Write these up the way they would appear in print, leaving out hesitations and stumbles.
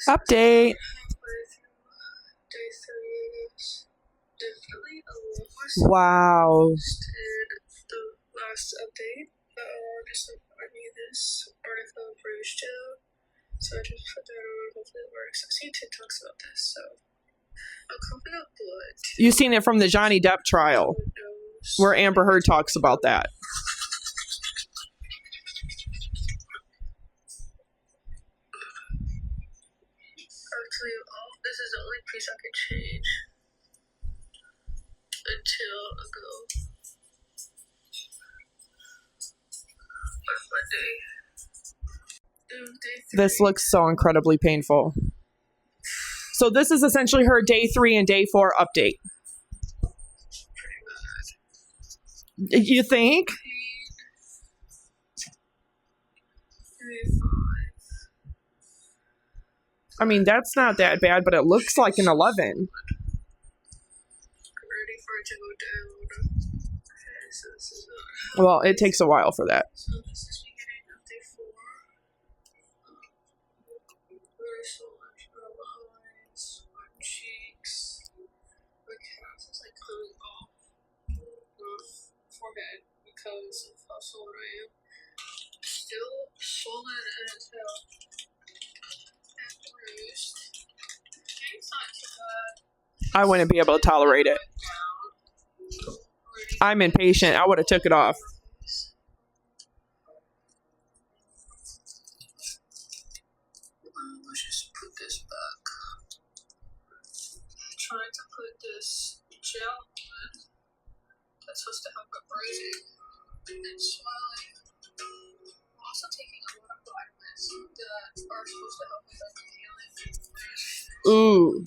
Update. Day 3 is definitely a lot more Wow. in the last update. Just this Arnica bruise gel. So I just put that on. Hopefully it works. I've seen TikToks about this, so I'll cover up blood. You've seen it from the Johnny Depp trial, where Amber Heard talks about that. Actually, this is the only piece I can change until I go on Monday. This looks so incredibly painful. So this is essentially her day 3 and day 4 update. You think? I mean, that's not that bad, but it looks like an 11. I'm ready for it to go down. Okay, so this is Well, it takes a while for that. So this is beginning of day 4. Very swollen from eyes, my cheeks, my calves is like coming off my forehead because of how swollen I am. Still swollen as hell. And bruised. It's not too bad. I wouldn't be able to tolerate it. I'm impatient. I would have took it off. Let's just put this back. I'm trying to put this gel on that's supposed to help with bruising and swelling. I'm also taking a lot of vitamins that are supposed to help with like healing. Ooh.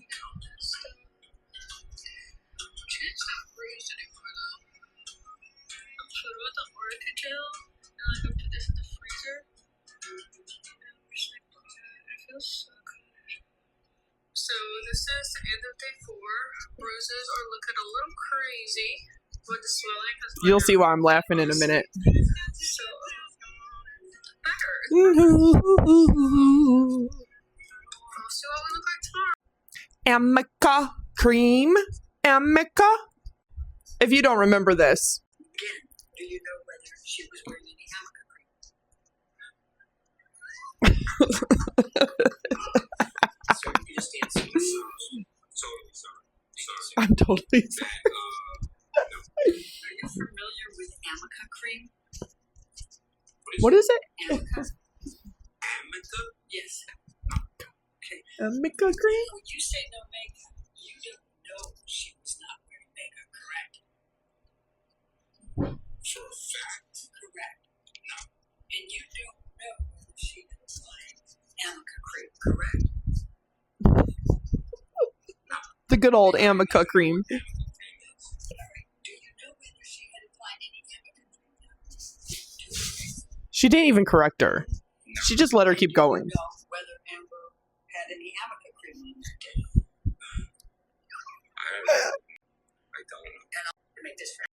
It's not bruised anymore though. I'm put with the Arnica gel and like I put this in the freezer. It feels so good. So this is the end of day 4. Bruises are looking a little crazy with the swelling. You'll see why I'm laughing in a minute. So better. I'll see what we look like tomorrow. Arnica cream. Arnica. If you don't remember this. Again, do you know whether she was wearing any Arnica cream? Sorry, you just answered. Totally sorry. I'm totally sorry. Are you familiar with Arnica cream? What is it? Arnica? Arnica? Yes. Okay. Arnica cream? When you say no makeup, you don't know she was not wearing makeup, correct? For a fact. Correct. No. And you don't know whether she applied Arnica cream, correct? The good old Arnica cream. All right. Do you know whether she had applied any Arnica cream? She didn't even correct her. She just let her keep going. Do you know whether Amber had any Arnica cream on her day? I don't know. And I'll make this fair.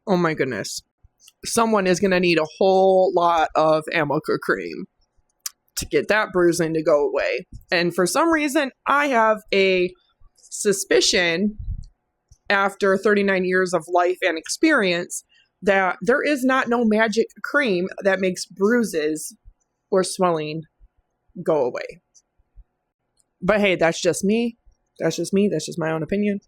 Oh my goodness. Someone is going to need a whole lot of Arnica cream to get that bruising to go away. And for some reason, I have a suspicion after 39 years of life and experience that there is not no magic cream that makes bruises or swelling go away. But hey, that's just me. That's just me. That's just my own opinion.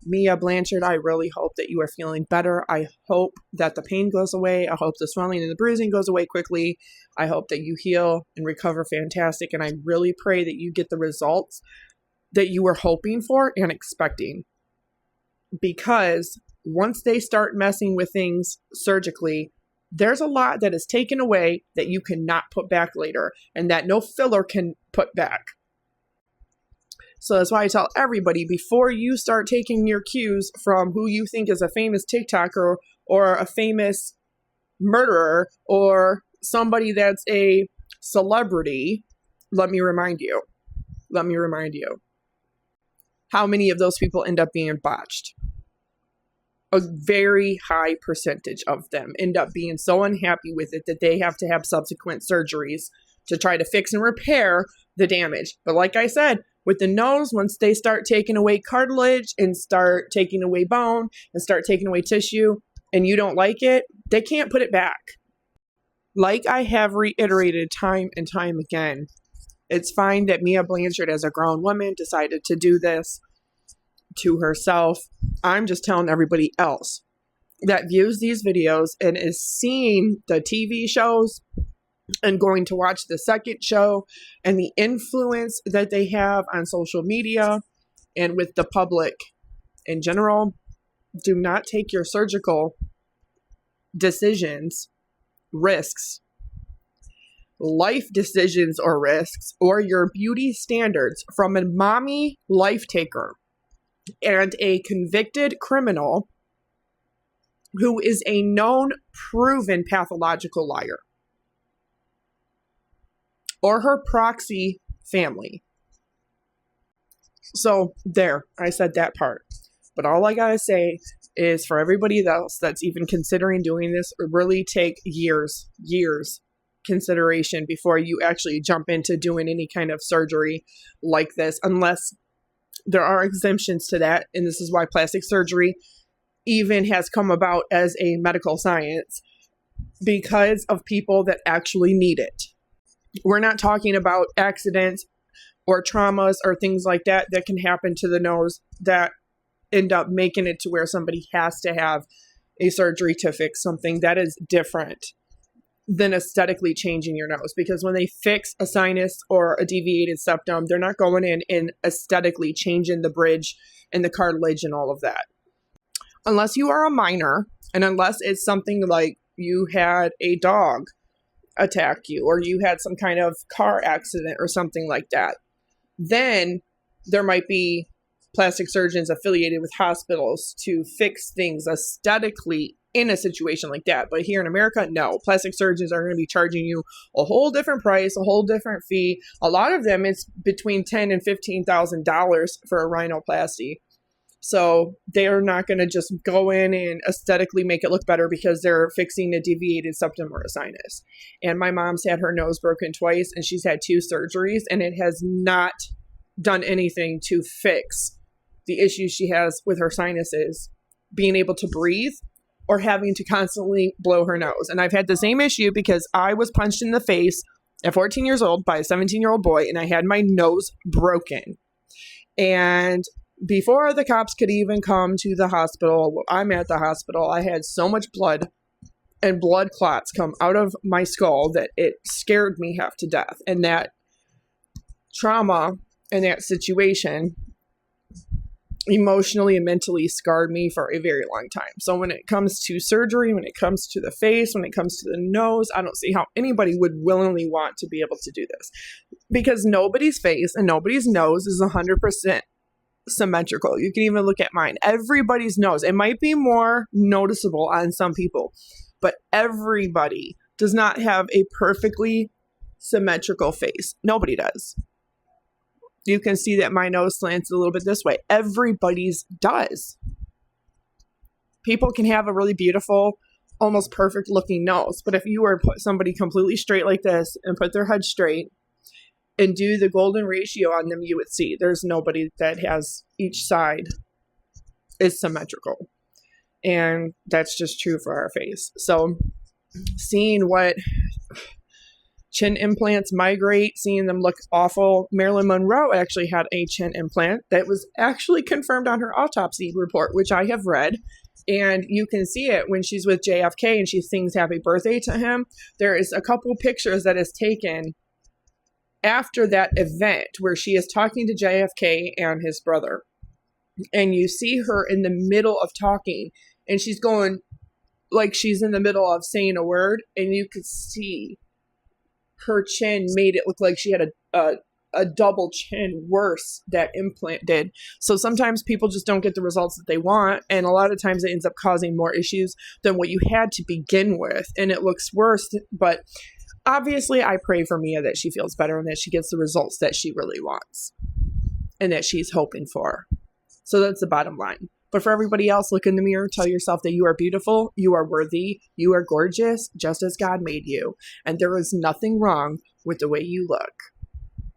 Mia Blanchard, I really hope that you are feeling better. I hope that the pain goes away. I hope the swelling and the bruising goes away quickly. I hope that you heal and recover fantastic. And I really pray that you get the results that you were hoping for and expecting. Because once they start messing with things surgically, there's a lot that is taken away that you cannot put back later and that no filler can put back. So that's why I tell everybody, before you start taking your cues from who you think is a famous TikToker or a famous murderer or somebody that's a celebrity, let me remind you how many of those people end up being botched. A very high percentage of them end up being so unhappy with it that they have to have subsequent surgeries to try to fix and repair the damage. But like I said, with the nose, once they start taking away cartilage and start taking away bone and start taking away tissue and you don't like it, they can't put it back. Like I have reiterated time and time again, it's fine that Mia Blanchard, as a grown woman, decided to do this to herself. I'm just telling everybody else that views these videos and is seeing the TV shows and going to watch the second show and the influence that they have on social media and with the public in general, do not take your surgical decisions, risks, life decisions or risks, or your beauty standards from a mommy life taker and a convicted criminal who is a known, proven pathological liar, or her proxy family. So there, I said that part. But all I gotta say is, for everybody else that's even considering doing this, really take years consideration before you actually jump into doing any kind of surgery like this, unless there are exemptions to that. And this is why plastic surgery even has come about as a medical science, because of people that actually need it. We're not talking about accidents or traumas or things like that that can happen to the nose that end up making it to where somebody has to have a surgery to fix something. That is different than aesthetically changing your nose, because when they fix a sinus or a deviated septum, they're not going in and aesthetically changing the bridge and the cartilage and all of that. Unless you are a minor, and unless it's something like you had a dog attack you or you had some kind of car accident or something like that, then there might be plastic surgeons affiliated with hospitals to fix things aesthetically in a situation like that. But here in America, no. Plastic surgeons are going to be charging you a whole different price, a whole different fee. A lot of them, it's between $10,000 and $15,000 for a rhinoplasty. So they're not going to just go in and aesthetically make it look better because they're fixing a deviated septum or a sinus. And my mom's had her nose broken twice, and she's had 2 surgeries, and it has not done anything to fix the issues she has with her sinuses, being able to breathe or having to constantly blow her nose. And I've had the same issue because I was punched in the face at 14 years old by a 17-year-old boy, and I had my nose broken. And before the cops could even come to the hospital, I'm at the hospital, I had so much blood and blood clots come out of my skull that it scared me half to death. And that trauma and that situation emotionally and mentally scarred me for a very long time. So when it comes to surgery, when it comes to the face, when it comes to the nose, I don't see how anybody would willingly want to be able to do this, because nobody's face and nobody's nose is 100% symmetrical. You can even look at mine. Everybody's nose, it might be more noticeable on some people, but everybody does not have a perfectly symmetrical face. Nobody does. You can see that my nose slants a little bit this way. Everybody's does. People can have a really beautiful, almost perfect looking nose, but if you were to put somebody completely straight like this and put their head straight and do the golden ratio on them, you would see there's nobody that has each side is symmetrical. And that's just true for our face. So seeing what chin implants migrate, seeing them look awful. Marilyn Monroe actually had a chin implant that was actually confirmed on her autopsy report, which I have read. And you can see it when she's with JFK and she sings happy birthday to him. There is a couple pictures that is taken after that event where she is talking to JFK and his brother. And you see her in the middle of talking and she's going like she's in the middle of saying a word, and you could see her chin made it look like she had a double chin worse that implant did. So sometimes people just don't get the results that they want, and a lot of times it ends up causing more issues than what you had to begin with, and it looks worse. But obviously I pray for Mia that she feels better and that she gets the results that she really wants and that she's hoping for. So that's the bottom line. But for everybody else, look in the mirror, tell yourself that you are beautiful, you are worthy, you are gorgeous, just as God made you. And there is nothing wrong with the way you look.